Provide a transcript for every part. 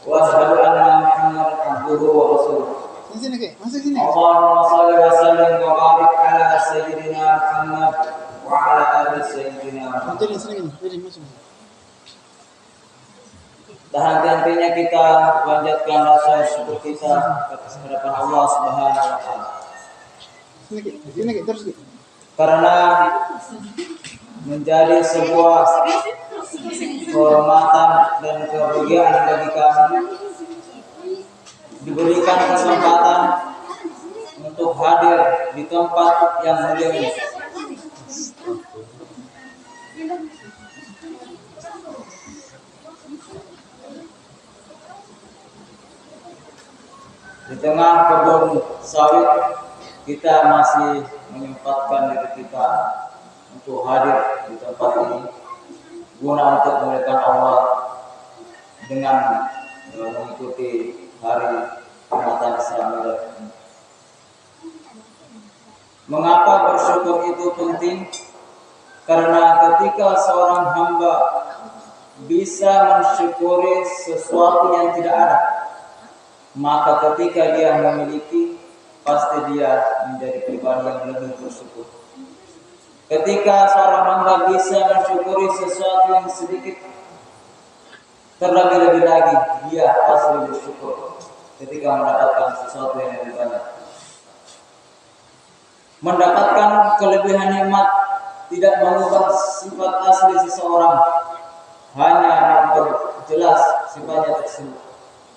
wa asyhadu anna Muhammadan abduhu wa rasuluh. Sini ke, masuk sini. Allahumma shalli wa sallim wa barik ala sayyidina Muhammad wa ala ali sayyidina Muhammad. Jadi sini, jadi masuk. Dan henti-hentinya kita panjatkan rasa syukur kita atas hadapan Allah Subhanahu wa taala. Sini ke, terus ke. Karena menjadi sebuah kehormatan dan kebahagiaan bagi kami diberikan kesempatan untuk hadir di tempat yang mulia ini. Di tengah kebun sawit kita masih menyempatkan diri kita untuk hadir di tempat ini guna untuk memuliakan Allah dengan mengikuti hari Ramadan Islam. Mengapa bersyukur itu penting? Karena ketika seorang hamba bisa mensyukuri sesuatu yang tidak ada, maka ketika dia memiliki, pasti dia menjadi pribadi yang lebih bersyukur. Ketika seorang hamba bisa mensyukuri sesuatu yang sedikit, terlebih-lebih lagi dia pasti bersyukur ketika mendapatkan sesuatu yang lebih banyak. Mendapatkan kelebihan nikmat tidak mengubah sifat asli seseorang, hanya memperjelas sifatnya tersebut.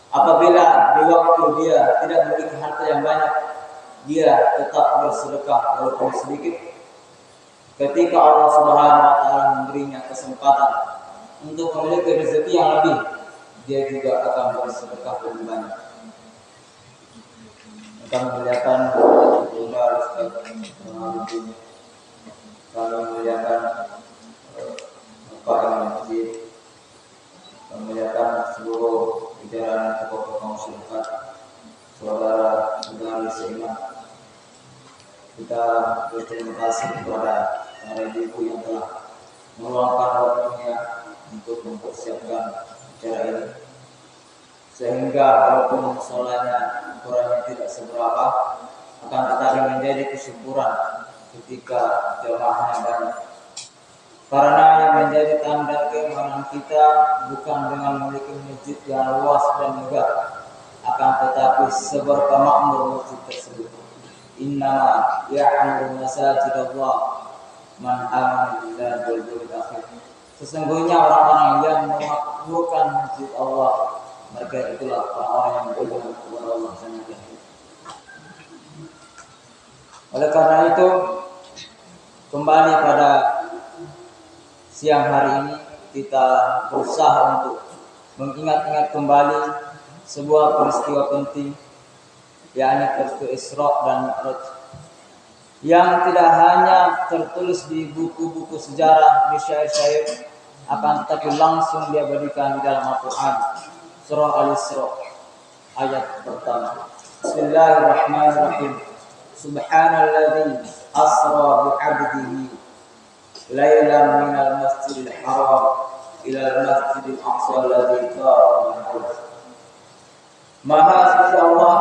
Apabila di waktu dia tidak memiliki harta yang banyak, dia tetap bersedekah walaupun sedikit. Ketika Allah Subhanahu wa taala memberinya kesempatan untuk memiliki rezeki yang lebih, dia juga akan bersedekah lebih banyak. Akan memuliakan juga rezeki, kami memuliakan Bapak Imam Masjid, memuliakan seluruh jajaran tokoh-tokoh masyarakat, saudara-saudari seiman. Kita berterima kasih kepada para ibu yang telah meluangkan waktunya untuk mempersiapkan acara ini, sehingga walaupun musolanya ukurannya tidak seberapa, akan tetapi menjadi kesyukuran ketika jamaahnya banyak. Karena yang menjadi tanda keimanan kita bukan dengan memiliki masjid yang luas dan megah, akan tetapi seberapa makmur masjid tersebut. Innama ya'muru masajidallah man amana billahi wal yawmil akhir. Sesungguhnya orang-orang yang memakmurkan masjid Allah, mereka itulah orang-orang yang beriman kepada Allah dan hari akhir. Oleh karena itu, kembali pada siang hari ini kita berusaha untuk mengingat-ingat kembali sebuah peristiwa penting, yakni peristiwa Isra dan Mi'raj, yang tidak hanya tertulis di buku-buku sejarah, di syair-syair, akan tetapi langsung diabadikan di dalam Al-Quran. Surah Al-Isra ayat pertama. Bismillahirrahmanirrahim. Subhanalladzi asra bi'abdihi lailan minal masjidil haram ilal masjidil aqsa alladzi barakna. Maha suci Allah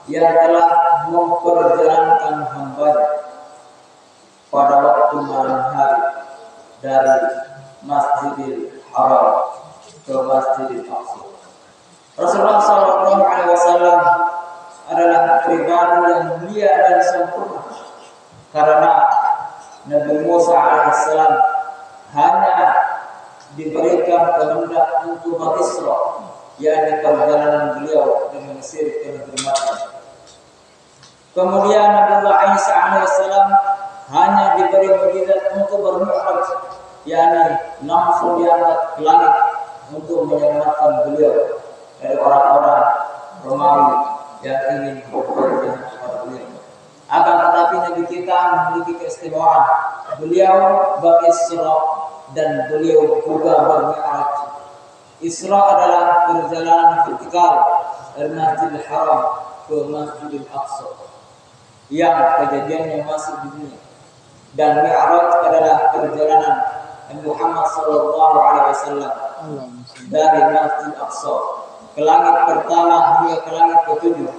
yang telah memperjalankan hamba-Nya pada waktu malam hari dari Masjidil Haram ke Masjidil Aqsa. Rasulullah SAW adalah pribadi yang mulia dan sempurna, karena Nabi Musa alaihissalam hanya diberikan kehendak untuk berisra, yakni perjalanan beliau dari Mesir ke negeri Makkah. Kemudian Nabi Isa alaihissalam hanya diberi mukjizat untuk bermi'raj, yakni langsung diangkat ke langit untuk menyelamatkan beliau dari orang-orang Romawi yang ingin berbuat jahat kepada beliau. Akan tetapi Nabi kita memiliki keistimewaan, beliau berisra dan beliau juga bermi'raj. Isra adalah perjalanan vertikal dari Masjidil Haram ke Masjidil Aqsa yang kejadiannya masih di dunia, dan Mi'raj adalah perjalanan Nabi Muhammad SAW dari Masjid Aqsa ke ke langit pertama hingga ke langit ketujuh,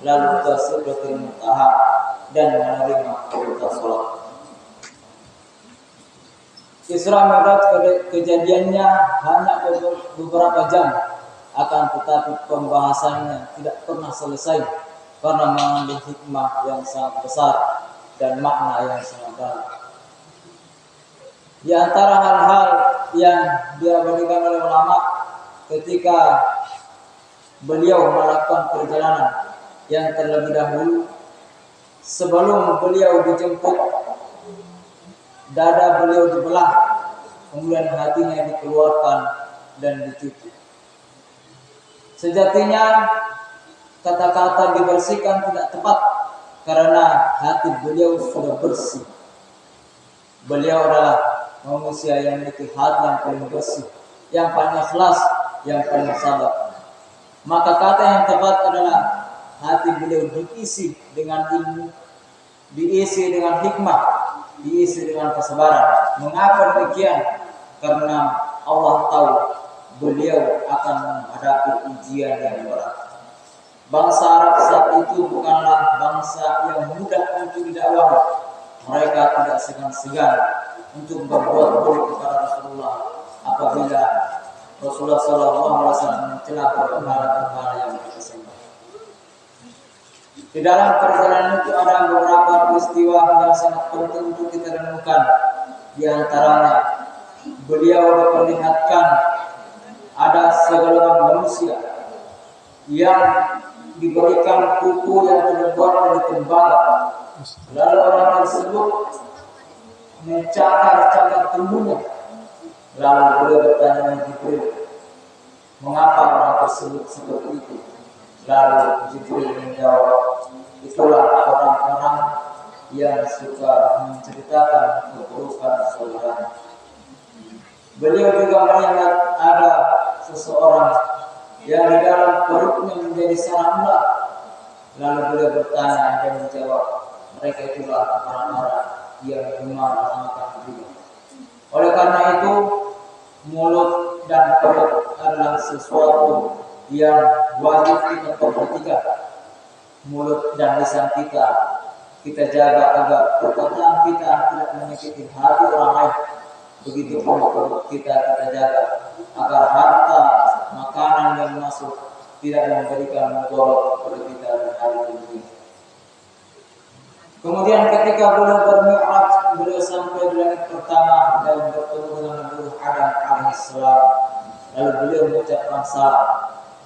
lalu ke Sidratul Muntaha dan menerima perintah sholat. Isra Mi'raj kejadiannya hanya beberapa jam, akan tetapi pembahasannya tidak pernah selesai karena mengandung hikmah yang sangat besar dan makna yang sangat dalam. Di antara hal-hal yang diabadikan oleh ulama ketika beliau melakukan perjalanan yang terlebih dahulu, sebelum beliau dijemput, dada beliau dibelah, kemudian hatinya dikeluarkan dan dicuci. Sejatinya kata-kata dibersihkan tidak tepat karena hati beliau sudah bersih. Beliau adalah manusia yang memiliki hati yang paling bersih, yang paling ikhlas, yang paling sabar. Maka kata yang tepat adalah hati beliau diisi dengan ilmu, diisi dengan hikmah, diisi dengan kesabaran. Mengapa demikian? Karena Allah tahu beliau akan menghadapi ujian yang berat. Bangsa Arab saat itu bukanlah bangsa yang mudah untuk didakwahi. Mereka tidak segan-segan untuk berbuat buruk kepada Rasulullah apabila Rasulullah SAW mencela perkara-perkara yang mereka sembah. Di dalam perjalanan itu ada beberapa peristiwa yang sangat penting untuk kita renungkan. Di antaranya, beliau memperlihatkan ada segala manusia yang diberikan kuku yang terbuat dari tembaga. Lalu orang tersebut mencakar-cakar tubuhnya. Lalu beliau bertanya dengan Jibril, mengapa orang tersebut seperti itu? Lalu Jibril menjawab, itulah orang-orang yang suka menceritakan keburukan saudaranya. Beliau juga melihat ada seseorang yang di dalam perutnya menjadi sarang ular. Lalu beliau bertanya dan menjawab, mereka itulah orang-orang yang gemar makan riba. Oleh karena itu, mulut dan perut adalah sesuatu yang wajib kita perhatikan. Mulut dan lisan kita jaga agar perkataan kita tidak menyakiti hati orang lain. Begitu pun perut kita jaga agar harta makanan yang masuk tidak memberikan mudarat pada kita dan hari ini. Kemudian ketika beliau bermi'raj, beliau sampai di langit pertama dan bertemu dengan Nabi Adam alaihissalam. Lalu beliau mengucapkan salam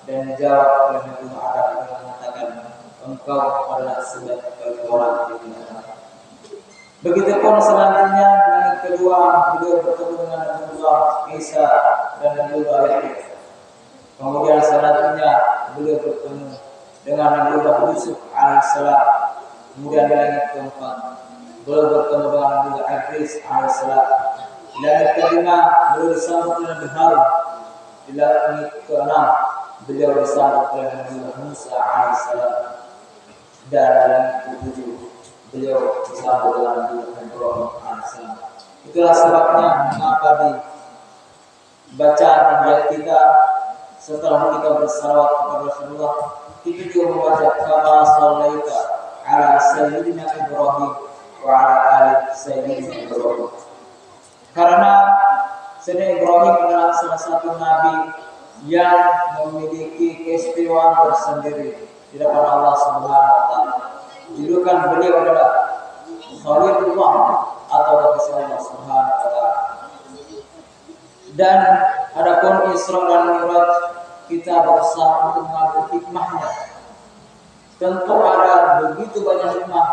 dan dijawab oleh Nabi Adam dengan mengatakan, engkau adalah sebaik-baik orang di dunia. Begitupun selanjutnya langit kedua, beliau bertemu dengan Nabi Isa dan Nabi Yahya. Kemudian selanjutnya beliau bertemu dengan Nabi Yusuf alaihissalam. Kemudian di langit keempat beliau bertemu dengan Nabi Idris alaihissalam. Di langit kelima beliau disambut oleh Nabi Harun. Di langit keenam beliau disambut oleh Nabi Musa alaihissalam. Dan di langit ketujuh beliau disambut dengan Nabi Ibrahim alaihissalam. Itulah sebabnya mengapa di bacaan ayat kita setelah kita bersalawat kepada Rasulullah, kita juga membaca kama shallaita ala sayyidina Ibrahim wa ala ali sayyidina Ibrahim. Karena Sayyidina Ibrahim adalah salah satu nabi yang memiliki keistimewaan tersendiri di depan Allah Subhanahu wa taala. Julukan beliau adalah Khalilullah atau Rasul Allah Subhanahu wa taala. Dan adapun Isra dan Mi'raj, kita berusaha untuk mengambil hikmahnya. Tentu ada begitu banyak hikmah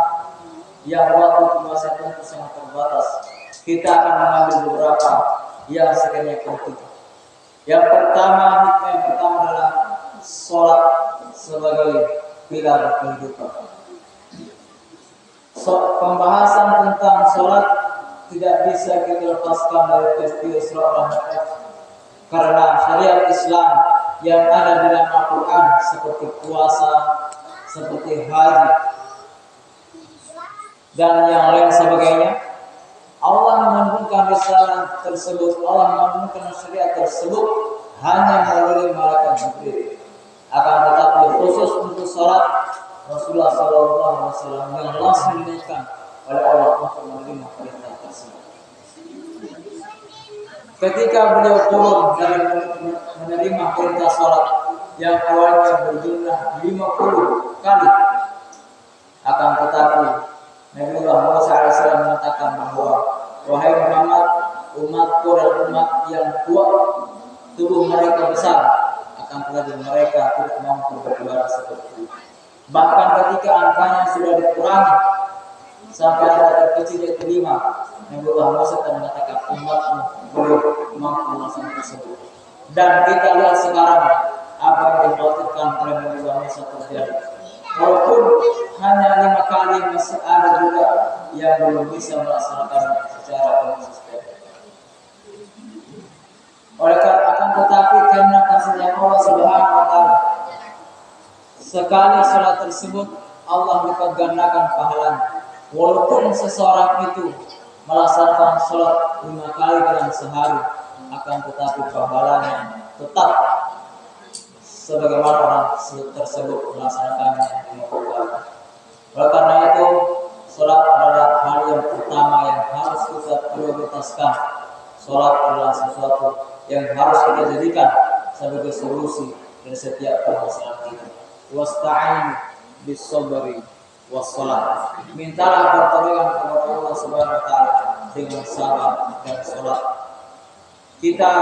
yang waktu masa tentu sangat terbatas. Kita akan mengambil beberapa yang sekiranya penting. Yang pertama, hikmah yang pertama adalah sholat sebagai pilar kehidupan. Pembahasan tentang sholat tidak bisa kita lepaskan dari peristiwa Isra dan Mi'raj. Karena syariat Islam yang ada di dalam Al-Quran seperti puasa, seperti haji, dan yang lain sebagainya, Allah menurunkan risalah tersebut, Allah menurunkan syariat tersebut hanya melalui malaikat Jibril. Akan tetapi khusus untuk sholat Rasulullah SAW yang langsung dinaikkan oleh Allah untuk menerima perintah tersebut. Ketika beliau turun dari menerima perintah sholat yang awalnya berjumlah 50 kali, akan tetapi Nabiullah Musa AS mengatakan bahwa wahai Muhammad, umatku dan umat yang kuat, tubuh mereka besar, akan tetapi mereka tidak mampu berjuara seperti itu. Bahkan ketika angkanya sudah dikurangi sampai ada terkecil yang kelima, Nabiullah Musa mengatakan umatmu belum mampu melaksanakan tersebut. Dan kita lihat sekarang apa yang dikhawatirkan oleh Nabiullah Musa terjadi. Walaupun hanya 5 kali, masih ada juga yang belum bisa melaksanakannya secara konsisten. Oleh karena akan tetapi karena kasihnya Allah Subhanahu wa taala, sekali salat tersebut Allah lipat gandakan pahalanya. Walaupun seseorang itu melaksanakan salat 5 kali dalam sehari, akan tetapi pahalanya tetap sebagaimana orang tersebut melaksanakannya 50 kali. Oleh karena itu, salat adalah hal yang pertama yang harus kita prioritaskan. Salat adalah sesuatu yang harus kita jadikan sebagai solusi dari setiap permasalahan kita. Wasta'in bis-sabri was-shalah. Mintalah pertolongan kepada Allah Subhanahu wa taala dengan sabar dan salat. Kita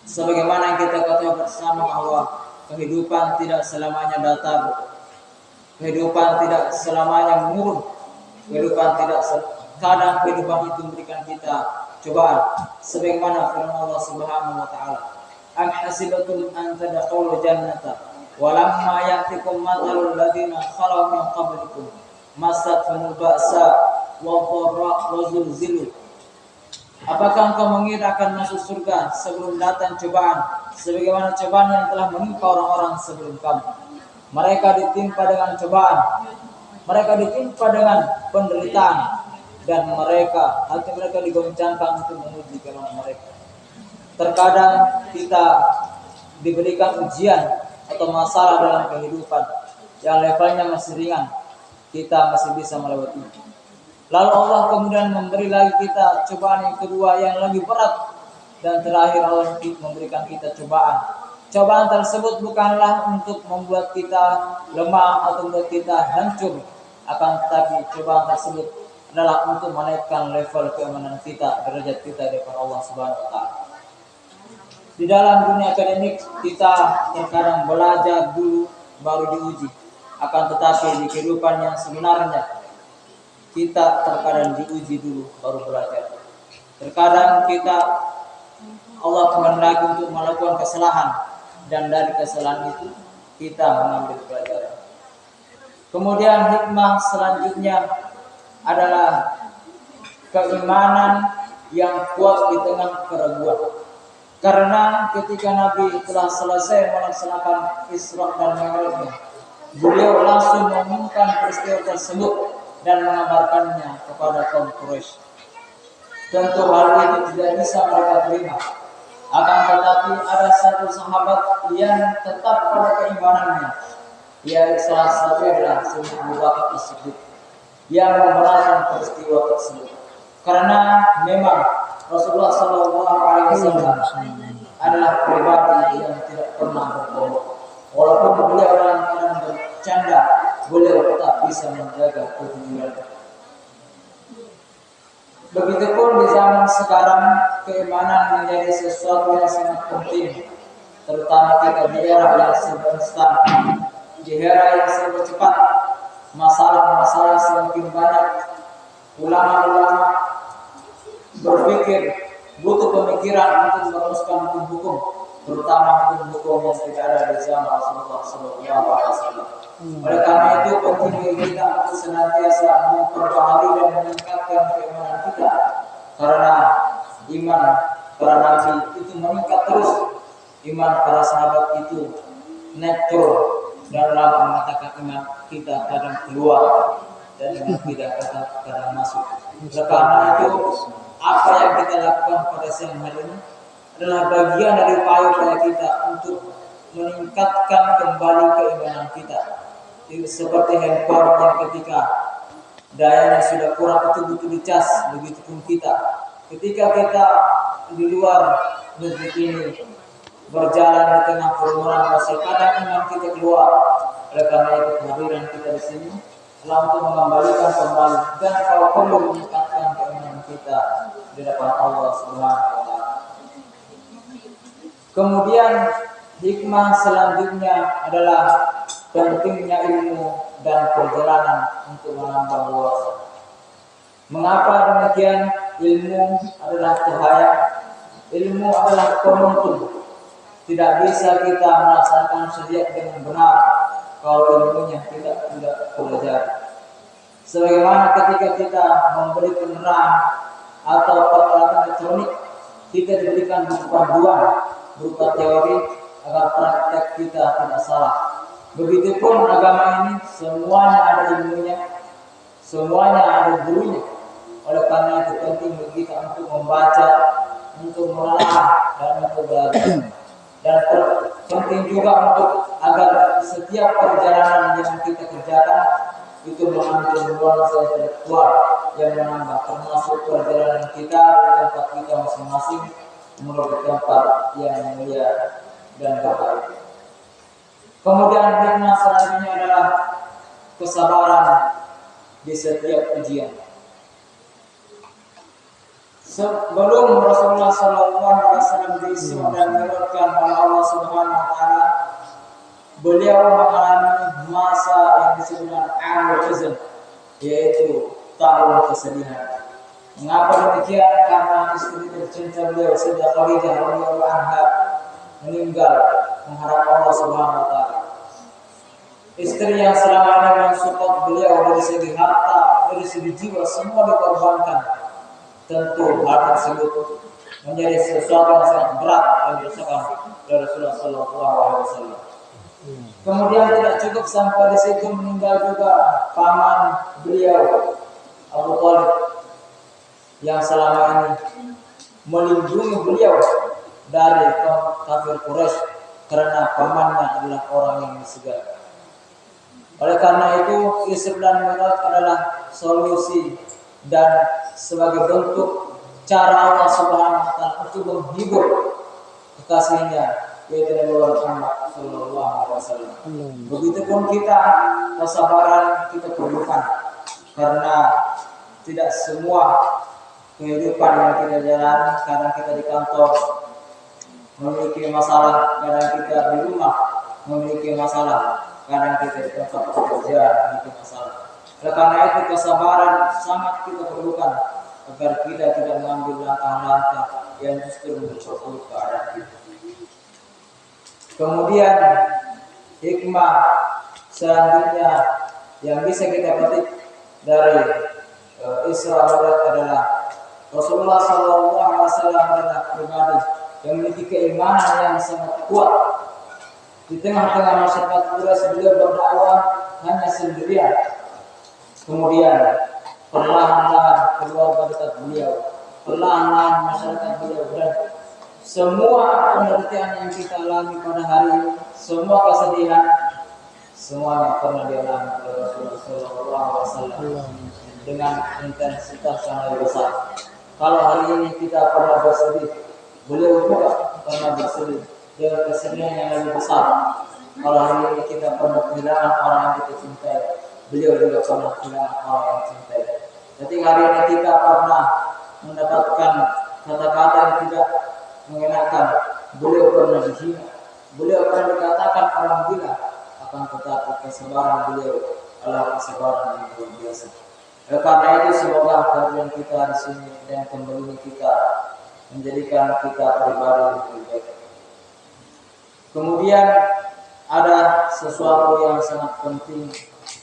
sebagaimana yang kita ketahui bersama bahwa kehidupan tidak selamanya datar, kehidupan tidak selamanya murung, kadang kehidupan itu memberikan kita cobaan. Sebagaimana firman Allah Subhanahu wa taala, "Am hasibatum an tadkhulul jannata walamma ya'tikum mathalul ladzina khalaw min qablikum massatuhumul ba'sa wa zulzilu." Apakah engkau mengira akan masuk surga sebelum datang cobaan sebagaimana cobaan yang telah menimpa orang-orang sebelum kamu? Mereka ditimpa dengan cobaan, mereka ditimpa dengan penderitaan, dan hati mereka digoncangkan untuk menguji keimanan mereka. Terkadang kita diberikan ujian atau masalah dalam kehidupan yang levelnya masih ringan, kita masih bisa melewati. Lalu Allah kemudian memberi lagi kita cobaan yang kedua yang lebih berat, dan terakhir Allah memberikan kita cobaan. Cobaan tersebut bukanlah untuk membuat kita lemah atau membuat kita hancur, akan tetapi cobaan tersebut adalah untuk menaikkan level keimanan kita, derajat kita di depan Allah Subhanahu wa taala. Di dalam dunia akademik kita terkadang belajar dulu baru diuji, akan tetapi di kehidupan yang sebenarnya kita terkadang diuji dulu baru belajar. Terkadang kita Allah kehendaki untuk melakukan kesalahan, dan dari kesalahan itu kita mengambil pelajaran. Kemudian hikmah selanjutnya adalah keimanan yang kuat di tengah keraguan. Karena ketika Nabi telah selesai melaksanakan Isra dan Mi'rajnya, beliau langsung mengumumkan peristiwa tersebut dan mengabarkannya kepada kaum Quraisy. Tentu hal itu tidak bisa mereka terima. Akan tetapi ada satu sahabat yang tetap pada keimanannya. Yaitu salah satu adalah Sayyidina Abu Bakar As-Siddiq yang membenarkan peristiwa tersebut. Karena memang Rasulullah SAW adalah pribadi yang tidak pernah berbohong. Walaupun beliau dalam keadaan bercanda, beliau tetap bisa menjaga kejujuran. Begitupun di zaman sekarang, keimanan menjadi sesuatu yang sangat penting, terutama kita di era yang serba instan, di era yang serba cepat, masalah-masalah semakin banyak. Ulama-ulama berpikir butuh pemikiran untuk merumuskan hukum-hukum, terutama hukum-hukum yang tidak ada di zaman Rasulullah SAW. Oleh karena itu penting bagi kita untuk senantiasa memperbaharui dan meningkatkan keimanan kita, karena iman para nabi itu meningkat terus, iman para sahabat itu naik turun, dan ulama mengatakan iman kita kadang keluar dan iman kita kadang masuk. Oleh karena itu apa yang kita lakukan pada siang hari ini adalah bagian dari upaya kita untuk meningkatkan kembali keimanan kita. Seperti handphone yang ketika dayanya sudah kurang betul-betul dicas, begitu pun kita. Ketika kita di luar negeri ini berjalan di tengah kerumunan masa, kadang iman kita keluar. Oleh karena itu kehadiran kita di sini adalah untuk mengembalikan kembali dan kalau perlu meningkatkan keimanan kita di depan Allah Subhanahu wa taala. Kemudian hikmah selanjutnya adalah pentingnya ilmu dan perjalanan untuk menambah wawasan. Mengapa demikian? Ilmu adalah cahaya, ilmu adalah penuntun. Tidak bisa kita melaksanakan syariat dengan benar kalau ilmunya tidak pelajari. Sebagaimana ketika kita membeli penerang atau peralatan elektronik, kita diberikan buku panduan berupa teori agar praktek kita tidak salah. Begitupun agama ini semuanya ada ilmunya, semuanya ada gurunya. Oleh karena itu penting bagi kita untuk membaca, untuk menelaah dan untuk belajar. Dan penting juga untuk agar setiap perjalanan yang kita kerjakan itu mengambil nuansa intelektual yang menambah, termasuk perjalanan kita di tempat kita masing-masing menuju tempat yang mulia dan berbaik. Kemudian hikmah selanjutnya adalah kesabaran di setiap ujian. Sebelum Rasulullah SAW diisra dan mi'rajkan oleh Allah Subhanahu wa taala, beliau mengalami masa yang disebut dengan al-huzn, yaitu tahun kesedihan. Mengapa demikian? Karena istri tercinta beliau, Sayyidah Khadijah radhiyallahu anha, meninggal menghadap Allah Subhanahu wa taala. Istri yang selama ini mensupport beliau dari segi harta, dari segi jiwa, semua dikorbankan. Tentu hal tersebut menjadi sesuatu yang sangat berat yang dirasakan oleh Rasulullah SAW. Kemudian tidak cukup sampai di situ, meninggal juga paman beliau Abu Thalib yang selama ini melindungi beliau dari kaum kafir Quraisy karena pamannya adalah orang yang disegani. Oleh karena itu Isra dan Mi'raj adalah solusi dan sebagai bentuk cara Allah Subhanahu wa taala untuk menghibur kekasihnya, yaitu Nabi Muhammad sallallahu alaihi wasallam. Begitupun kita, kesabaran kita perlukan karena tidak semua kehidupan yang kita jalani, kadang kita di kantor memiliki masalah, kadang kita di rumah memiliki masalah, kadang kita di tempat bekerja memiliki masalah. Oleh karena itu kesabaran sangat kita perlukan agar kita tidak mengambil langkah-langkah yang justru memperburuk keadaan kita. Kemudian hikmah selanjutnya yang bisa kita petik dari Isra Mi'raj adalah Rasulullah SAW adalah pribadi yang memiliki keimanan yang sangat kuat. Di tengah-tengah masyarakat Quraisy beliau berdakwah hanya sendirian. Kemudian perlahan-lahan keluarga dekat beliau, perlahan-lahan masyarakat beliau, dan semua penderitaan yang kita alami pada hari ini, semua kesedihan, semuanya pernah dialami oleh Rasulullah SAW dengan intensitas yang lebih besar. Kalau hari ini kita pernah bersedih, beliau juga pernah bersedih dengan kesedihan yang lebih besar. Kalau hari ini kita pernah kehilangan orang yang kita cintai, beliau juga pernah kehilangan orang yang cintai. Jadi hari ini kita pernah mendapatkan kata-kata yang tidak mengenakan, beliau pernah dihina, beliau pernah dikatakan orang gila, akan tetapi kesabaran beliau adalah kesabaran yang luar biasa. Oleh karena itu semoga kehadiran kita di sini dan kembali kita menjadikan kita pribadi yang lebih baik. Kemudian ada sesuatu yang sangat penting,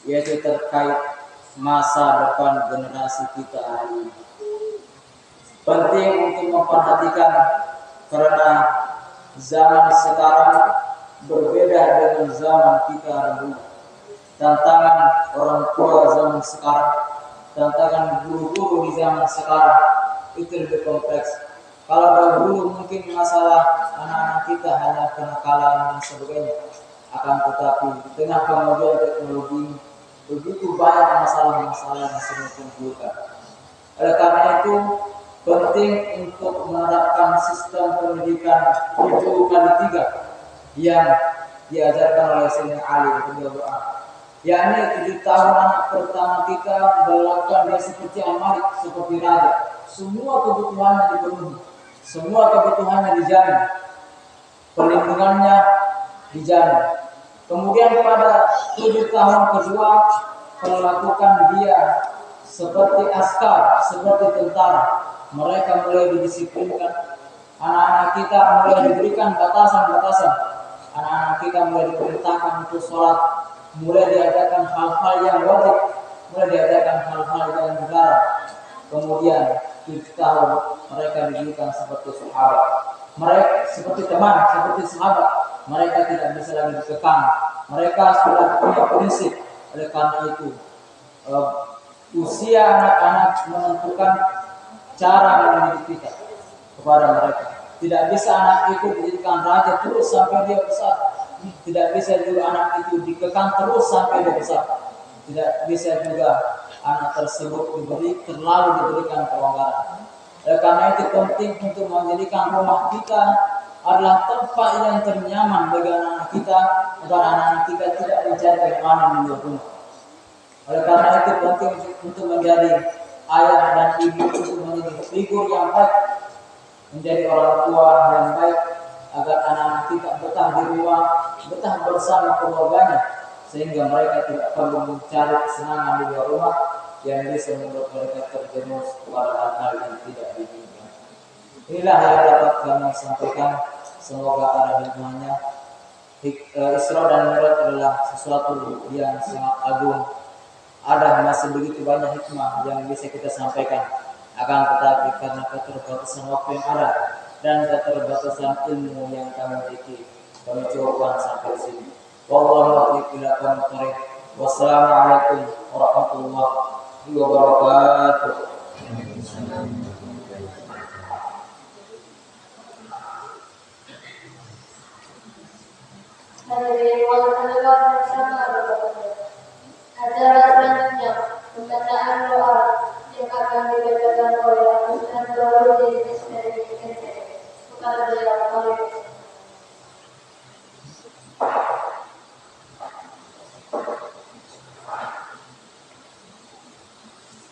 yaitu terkait masa depan generasi kita hari ini. Penting untuk memperhatikan karena zaman sekarang berbeda dengan zaman kita dahulu. Tantangan orang tua zaman sekarang, tantangan guru-guru di zaman sekarang itu lebih kompleks. Kalau dahulu mungkin masalah anak-anak kita hanya kenakalan dan sebagainya, akan tetapi dengan kemajuan teknologi begitu banyak masalah-masalah yang sedang ditimbulkan. Oleh karena itu penting untuk menerapkan sistem pendidikan 7x3 yang diajarkan oleh Sayyidina Ali radhiyallahu anhu. Yakni 7 tahun anak pertama kita melakukan dia seperti al-malik, seperti raja. Semua kebutuhannya dipenuhi, semua kebutuhannya dijamin, perlindungannya dijamin. Kemudian pada 7 tahun kedua melakukan dia seperti askar, seperti tentara. Mereka mulai didisiplinkan. Anak-anak kita mulai diberikan batasan-batasan. Anak-anak kita mulai diperintahkan untuk sholat, mulai diajarkan hal-hal yang wajib, mulai diajarkan hal-hal yang dilarang. Kemudian 7 tahun mereka diberikan seperti sahabat. Mereka seperti teman, seperti sahabat. Mereka tidak bisa lagi dikekang. Mereka sudah punya prinsip. Oleh karena itu, usia anak-anak menentukan cara mendidik kita kepada mereka. Tidak bisa anak itu dijadikan raja terus sampai dia besar. Tidak bisa juga anak itu dikekang terus sampai dia besar. Tidak bisa juga anak tersebut terlalu diberikan kelonggaran. Karena itu penting untuk menjadikan rumah kita adalah tempat yang ternyaman bagi anak-anak kita, agar anak-anak kita tidak mencari kenyamanan di luar rumah. Oleh karena itu penting untuk menjadi ayah dan ibu, untuk menjadi figur yang baik, menjadi orang tua yang baik, agar anak-anak kita betah di rumah, betah bersama keluarganya, sehingga mereka tidak perlu mencari kesenangan di luar rumah yang bisa membuat mereka terjerumus kepada hal-hal yang tidak diinginkan. Inilah yang dapat kami sampaikan. Semoga ada hikmahnya. Isra dan Mi'raj adalah sesuatu yang sangat agung. Ada masih begitu banyak hikmah yang bisa kita sampaikan. Akan tetapi karena keterbatasan waktu yang ada dan keterbatasan ilmu yang kami miliki, kami cukupkan sampai sini. Wallahu a'lam. Wassalamualaikum warahmatullahi wabarakatuh. Hadirin Allah bersama acara selanjutnya pembacaan doa yang akan dibacakan oleh Ustaz Darul dari kepada beliau kami.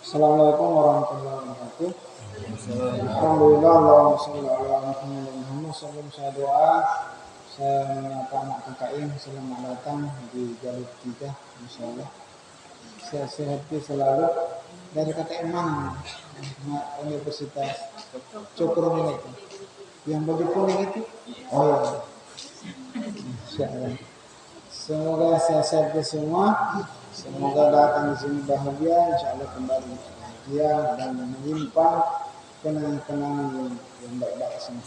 Assalamualaikum warahmatullahi wabarakatuh. Alhamdulillah, Allahumma sholli ala Muhammad. Sebelum saya doa, saya menyapa anak KKI, selamat datang di Jalur 3, insyaallah. Saya sehat selalu. Dari KKI mana? Universitas Cokro itu. Yang baju kuning itu? Oh ya. Insyaallah. Semoga sehat semua. Semoga datang di sini bahagia, insyaallah kembali bahagia dan menyimpan kenangan-kenangan yang baik-baik semua.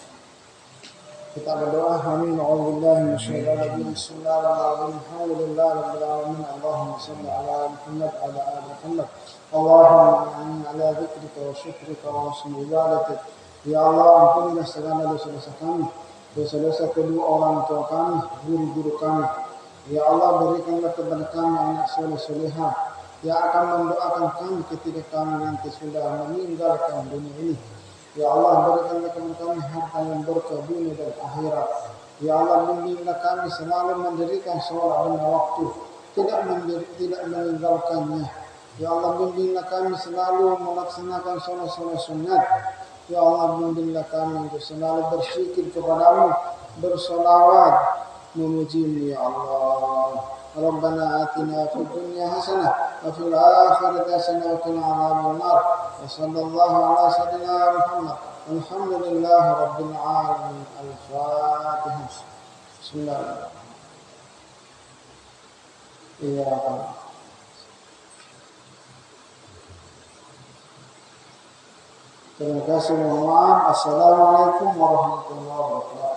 Kita berdoa, amin. A'udzubillahi minasyaitonir rajim. Bismillahirrahmanirrahim. Alhamdulillahirabbil alamin. Allahumma shalli ala Muhammad wa ala ali Muhammad. Allahumma inni ala dzikrika wa syukrika wa husni ibadatik. Ya Allah, ampunilah segala dosa-dosa kami, dosa-dosa kedua orang tua kami, guru-guru kami. Ya Allah, berikanlah kepada kami anak soleh-solehah yang akan mendoakan kami ketika kami nanti sudah meninggalkan dunia ini. Ya Allah, berikanlah kepada kami harta yang berkah dunia dan akhirat. Ya Allah, bimbinglah kami selalu mendirikan sholat lima waktu, tidak meninggalkannya. Ya Allah, bimbinglah kami selalu melaksanakan sholat-sholat sunat. Ya Allah, bimbinglah kami untuk selalu berzikir kepadamu, bersolawat, memujimu ya Allah. Rabbana atina fid dunya hasanah wa fil akhirati hasanah wa qina adzaban nar. Wa sallallahu ala sayyidina Muhammad. Alhamdulillahi rabbil alamin. Al-Fatihah. Bismillahirrahmanirrahim. Iya. Terima kasih, mohon maaf. Assalamualaikum warahmatullahi wabarakatuh.